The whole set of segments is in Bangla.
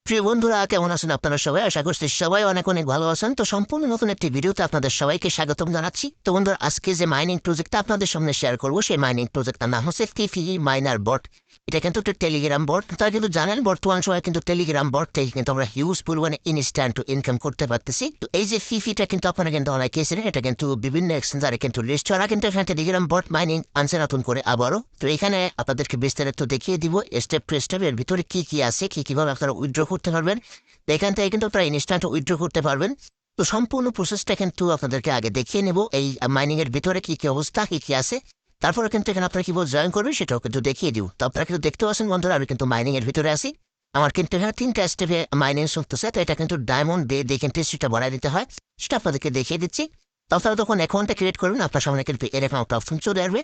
প্রিয় বন্ধুরা, কেমন আছেন আপনারা সবাই? আশা করছি সবাই অনেক অনেক ভালো আছেন। তো সম্পূর্ণ নতুন একটি ভিডিওতে আপনাদের সবাইকে স্বাগতম জানাচ্ছি। তো বন্ধুরা, আজকে যে মাইনিং প্রজেক্টটা আপনাদের সামনে শেয়ার করবো, সেই মাইনিং প্রজেক্টটার নাম হচ্ছে টিফি মাইনার বট। এটা কিন্তু একটা টেলিগ্রাম বট। তারা কিন্তু জানেন বর্তমান সময় কিন্তু টেলিগ্রাম বট থেকে কিন্তু আমরা হিউজ পরিমাণে ইনস্ট্যান্ট ইনকাম করতে পারতেছি। তো এই যে ফিফিটা কিন্তু আপনারা কিন্তু অনেকে ছিলেন, এটা কিন্তু বিভিন্ন এক্সচেঞ্জারে কিন্তু লিস্ট করা, কিন্তু এখানে টেলিগ্রাম বট মাইনিং আনছে নতুন করে আবারও। তো এখানে আপনাদেরকে বিস্তারিত দেখিয়ে দিব স্টেপ টু স্টেপ এর ভিতরে কি কি আছে, কিভাবে আপনারা উইথড্র করতে পারবেন। তো এখান থেকে কিন্তু আপনারা ইনস্ট্যান্ট উইথড্র করতে পারবেন। তো সম্পূর্ণ প্রসেসটা কিন্তু আপনাদেরকে আগে দেখিয়ে নেব, এই মাইনিং এর ভিতরে কি কি অবস্থা, কি কি আছে। তারপরে কিন্তু এখানে আপনারা কিভাবে জয়েন করবেন সেটাও কিন্তু দেখিয়ে দিব। তো আপনারা কিন্তু দেখতে পাচ্ছেন বন্ধুরা, আমি কিন্তু মাইনিং এর ভিতরে আছি। আমার কিন্তু এখানে 3টা স্টেপে মাইনিং চলতেছে। তো এটা কিন্তু ডায়মন্ড দিয়ে কিন্তু সেটা বাড়াই দিতে হয়, সেটা আপনাদেরকে দেখিয়ে দিচ্ছি। তো আপনারা যখন অ্যাকাউন্টটা ক্রিয়েট করবেন, আপনার সামনে কিন্তু এরকম একটা অপশন চলে আসবে।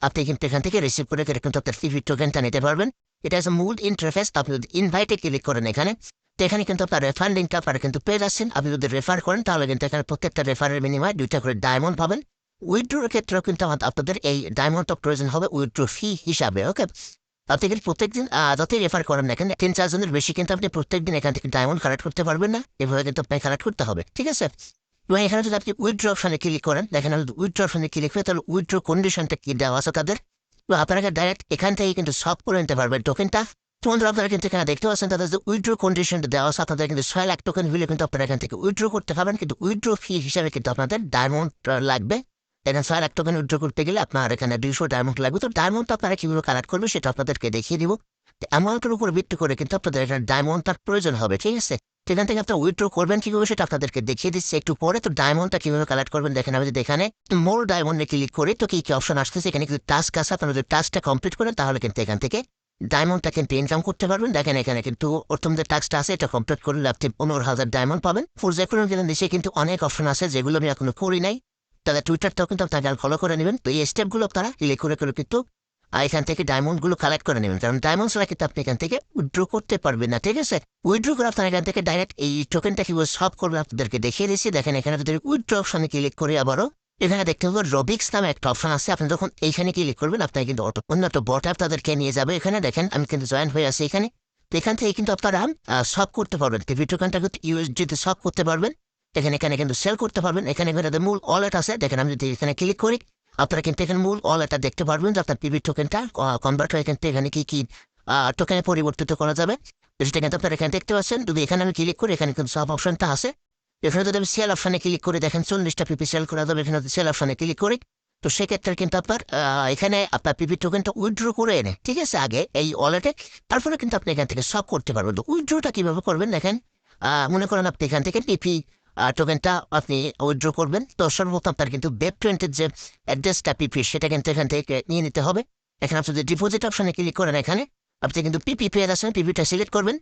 আপনি কিন্তু এখান থেকে রিসিভ করে কিন্তু আপনার ফিফি টোকেনটা নিতে পারবেন। এটা আছে মূল ইন্টারফেস। আপনি যদি ইনভাইটে ক্লিক করেন এখানে, তো এখানে কিন্তু আপনার রেফার লিঙ্কটা আপনারা কিন্তু পেয়ে যাচ্ছেন। আপনি যদি রেফার করেন তাহলে কিন্তু এখানে প্রত্যেকটা রেফারের বিনিময়ে 2টা করে ডায়মন্ড পাবেন। উইথড্রোর ক্ষেত্রেও কিন্তু আপনাদের এই ডায়মন্ডটা প্রয়োজন হবে উইথড্রো ফি হিসাবে। ওকে, আপনি কিন্তু প্রত্যেকদিন যতই রেফার করেন না কেন, 3-4 জনের বেশি কিন্তু আপনি প্রত্যেকদিন এখান থেকে ডায়মন্ড কালেক্ট করতে পারবেন না। এভাবে কিন্তু আপনাকে কালেক্ট করতে হবে, ঠিক আছে? এবং এখানে যদি আপনি উইথড্র অপশনে ক্লিক করেন, দেখেন যদি উইথড্র অপশনে ক্লিক করে, তাহলে উইথড্র কন্ডিশনটা কি দেওয়া আছে তাদের। তো আপনারা ডাইরেক্ট এখান থেকে কিন্তু সব করে নিতে পারবেন টোকেনটা। তো বন্ধুরা, আপনারা কিন্তু এখানে দেখতে পাচ্ছেন তাদের যে উইথড্র কন্ডিশনটা দেওয়া আছে, আপনাদের কিন্তু 6 লাখ টোকেন হলে কিন্তু আপনারা এখান থেকে উইথড্র করতে পারবেন। কিন্তু উইথড্র ফি হিসাবে কিন্তু আপনাদের ডায়মন্ড লাগবে। এখানে 6 লাখ টোকেন উইথড্র করতে গেলে আপনার এখানে 200 ডায়মন্ড লাগবে। তো ডায়মন্ডটা আপনারা কিভাবে কালেক্ট করবেন সেটা আপনাদেরকে দেখিয়ে দিব। অ্যামাউন্টের উপর ভিত্তি করে কিন্তু আপনাদের এখানে ডায়মন্ডটার প্রয়োজন হবে, ঠিক আছে? সেখান থেকে আপনার উইথড্র করবেন কিভাবে সেটা আপনাদেরকে দেখিয়ে দিচ্ছি একটু পরে। তো ডায়মন্ডটা কিভাবে কালেক্ট করবেন দেখেন, আমি যদি এখানে মোর ডায়মন্ডে ক্লিক করি, তো কি কি অপশন আসতেছে এখানে কিন্তু টাস্ক আছে। আপনারা যদি টাস্কটা কমপ্লিট করেন তাহলে কিন্তু এখান থেকে ডায়মন্ডটা কিন্তু ইনকাম করতে পারবেন। দেখেন এখানে কিন্তু প্রথম যে টাস্কটা আছে এটা কমপ্লিট করলে আপনি 15,000 ডায়মন্ড পাবেন। ফোর যে কোনো নিচে কিন্তু অনেক অপশন আছে যেগুলো আমি এখনো করি নাই। তাদের টুইটারটাও কিন্তু আপনাকে ফলো করে নেবেন। তো এই স্টেপগুলো আপনারা ক্লিক করে কিন্তু এখান থেকে ডায়মন্ড গুলো কালেক্ট করে নেবেন, কারণ ডায়মন্ড ছাড়া কিন্তু আপনি এখান থেকে উইথড্র করতে পারবেন না, ঠিক আছে? উইথড্র করে আপনার এখান থেকে ডাইরেক্ট এই টোকেনটা কিভাবে সলভ করবেন আপনাদেরকে দেখিয়ে দিচ্ছি। দেখেন এখানে যদি উইথড্র অপশনে ক্লিক করে আবারও এখানে দেখতে পাবেন রবিক্স নামে একটা অপশন আছে। আপনি যখন এইখানে ক্লিক করবেন আপনার কিন্তু অন্য একটা বট অ্যাপ তাদেরকে নিয়ে যাবে। এখানে দেখেন আমি কিন্তু জয়েন হয়ে আছি এখানে। তো এখান থেকে কিন্তু আপনারা সলভ করতে পারবেন, টিভি টোকেনটা কিন্তু ইউএসডিতে সলভ করতে পারবেন। এখানে এখানে কিন্তু সেল করতে পারবেন। এখানে মূল ওয়ালেট আছে, দেখেন আমি যদি এখানে ক্লিক করি আপনারা কিন্তু এখানে মূল ওয়ালেটটা দেখতে পারবেন যে আপনার পিভি টোকেনটা কনভার্ট হয়ে কিন্তু এখানে কি কি টোকেনে পরিবর্তিত করা যাবে। তো সেটা কিন্তু আপনারা এখানে দেখতে পাচ্ছেন। যদি এখানে আমি ক্লিক করি, এখানে কিন্তু সব অপশনটা আছে। এখানে যদি আমি সেল অপশনে ক্লিক করে দেখেন 40টা পিপি সেল করা যাবে। এখানে সেল অপশনে ক্লিক করি, তো সেক্ষেত্রে কিন্তু আপনার এখানে আপনার পিপি টোকেনটা উইথড্র করে এনে, ঠিক আছে, আগে এই ওয়ালেটে, তারপরে কিন্তু আপনি এখান থেকে সব করতে পারবেন। তো উইথড্রটা কিভাবে করবেন দেখেন, মনে করেন আপনি এখান থেকে পিপি টোকেনটা আপনি উইথড্র করবেন। তো সর্বপ্রথম আপনার কিন্তু ওয়েব 20 যে অ্যাড্রেসটা পিপি সেটা কিন্তু এখান থেকে নিয়ে নিতে হবে। এখানে আপনি যদি ডিপোজিট অপশনে ক্লিক করেন, এখানে আপনি কিন্তু পিপি পেয়ে যাচ্ছেন, পিপিটা সিলেক্ট করবেন।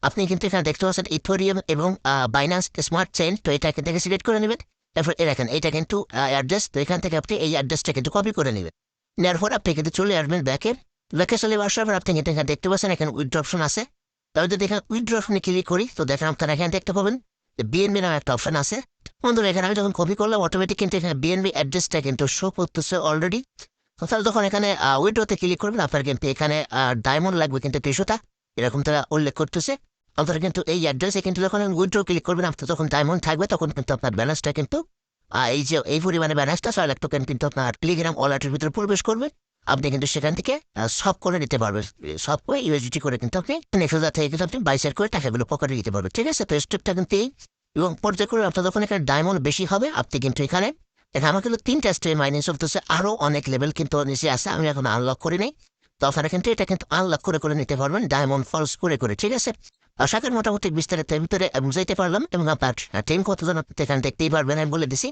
আপনি কিন্তু এখানে দেখতে পাচ্ছেন ইথোরিয়াম এবং বাইন্যান্স স্মার্ট চেইন। তো এটা এখান থেকে সিলেক্ট করে নেবেন। তারপর দেখেন এটা কিন্তু অ্যাড্রেস। তো এখান থেকে আপনি এই অ্যাড্রেসটা কিন্তু কপি করে নেবেন। নেওয়ার পর আপনি কিন্তু চলে আসবেন ব্যাকে চলে আসার পর আপনি কিন্তু এখানে দেখতে পাচ্ছেন এখানে উইথড্র অপশন আছে। তাহলে যদি এখানে উইথড্র অপশনে ক্লিক করি, তো দেখেন আপনারা এখানে দেখতে পাবেন বিএনবি নামে একটা অপশন আছে। বন্ধুরা, এখানে আমি যখন কপি করলাম অটোমেটিক কিন্তু এখানে বিএনবি অ্যাড্রেসটা কিন্তু শো করতেছে অলরেডি। তাহলে যখন এখানে উইথড্রতে ক্লিক করবেন আপনার কিন্তু এখানে ডায়মন্ড লাগবে কিন্তু 300টা, এরকম তারা উল্লেখ করতেছে। আপনারা কিন্তু এই অ্যাড্রেসে কিন্তু যখন উইথড্র ক্লিক করবেন আপনার যখন ডায়মন্ড থাকবে তখন কিন্তু আপনার ব্যালেন্সটা কিন্তু এই যে এই পরিমাণে ব্যালেন্সটা 6 লাখ টোকেন কিন্তু আপনার টেলিগ্রাম ওয়ালেটের ভিতরে প্রবেশ করবে। আপনি কিন্তু সেখান থেকে সব করে নিতে পারবেন। সব করে ইউএসডিটি করে কিন্তু আপনি 1,000 থেকে কিন্তু আপনি বাইসের করে টাকাগুলো পকেটে দিতে পারবেন, ঠিক আছে? তো স্টেপটা কিন্তু এই। এবং পর্যায়ক্রমে আপনার যখন এখানে ডায়মন্ড বেশি হবে আপনি কিন্তু এখানে আমার কিন্তু 3টা স্টেপ মাইনিং চলতেছে, আরো অনেক লেভেল কিন্তু নিচে আছে, আমি এখন আনলক করি নাই। তো আপনারা কিন্তু এটা কিন্তু আনলক করে নিতে পারবেন ডায়মন্ড ফলস করে, ঠিক আছে? আশা করি মোটামুটি বিস্তারিত ভিতরে বুঝাইতে পারলাম। এবং আপনার টিম কতজন আপনি এখানে দেখতেই পারবেন, আমি বলে দিছি।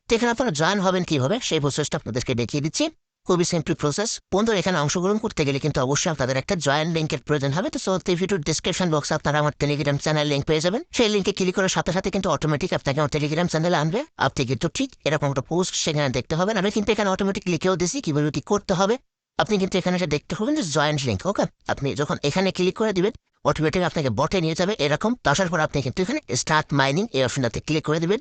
তো এখানে আপনারা জয়েন হবেন কিভাবে সেই প্রসেসটা আপনাদেরকে দেখিয়ে দিচ্ছি। খুবই সিম্পল প্রসেস। বন্ধুরা, এখানে অংশগ্রহণ করতে গেলে কিন্তু অবশ্যই আপনাদের একটা জয়েন লিঙ্কের প্রয়োজন হবে। তো ভিডিওর ডিসক্রিপশন বক্সে আপনারা আমার টেলিগ্রাম চ্যানেল লিঙ্ক পেয়ে যাবেন। সেই লিঙ্কে ক্লিক করার সাথে সাথে কিন্তু অটোমেটিক আপনাকে আমার টেলিগ্রাম চ্যানেলে আনবে। আপনি কিন্তু ঠিক এরকম একটা পোস্ট সেখানে দেখতে হবে। আমি কিন্তু এখানে অটোমেটিক লিখেও দিছি কিভাবে কি করতে হবে। আপনি কিন্তু এখানে এসে দেখতে হবেন যে জয়েন্ট লিঙ্ক। ওকে, আপনি যখন এখানে ক্লিক করে দিবেন অটোমেটিক আপনাকে বটে নিয়ে যাবে এরকম। তো আসার পর আপনি কিন্তু এখানে স্টার্ট মাইনিং এই অপশনটাতে ক্লিক করে দিবেন।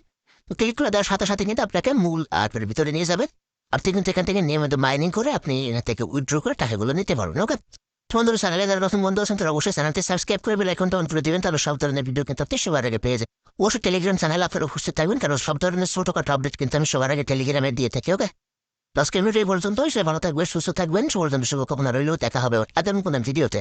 তো ক্লিক করে দেওয়ার সাথে সাথে কিন্তু আপনাকে মূল অ্যাপের ভিতরে নিয়ে যাবে। আপনি কিন্তু এখান থেকে নিয়মিত মাইনিং করে আপনি এখান থেকে উইথড্র করে টাকাগুলো নিতে পারবেন। ওকে, বন্ধুরা চ্যানেলে যারা নতুন বন্ধু আছেন তারা অবশ্যই চ্যানেলটি সাবস্ক্রাইব করে বেল আইকনটা অন করে দিবেন, তাহলে সব ধরনের ভিডিও কিন্তু আপনি সবার আগে পেয়ে যাবেন। অবশ্যই টেলিগ্রাম চ্যানেল আপনারা উপস্থিত থাকবেন, কারণ সব ধরনের ছোটখাটো আপডেট কিন্তু আমি সবার আগে টেলিগ্রামে দিয়ে থাকি। ওকে, আজকের ভিডিও এই পর্যন্ত। সে ভালো থাকবেন, সুস্থ থাকবেন, সবার জন্য শুভকামনা রইল। দেখা হবে আগামী কোনো ভিডিওতে।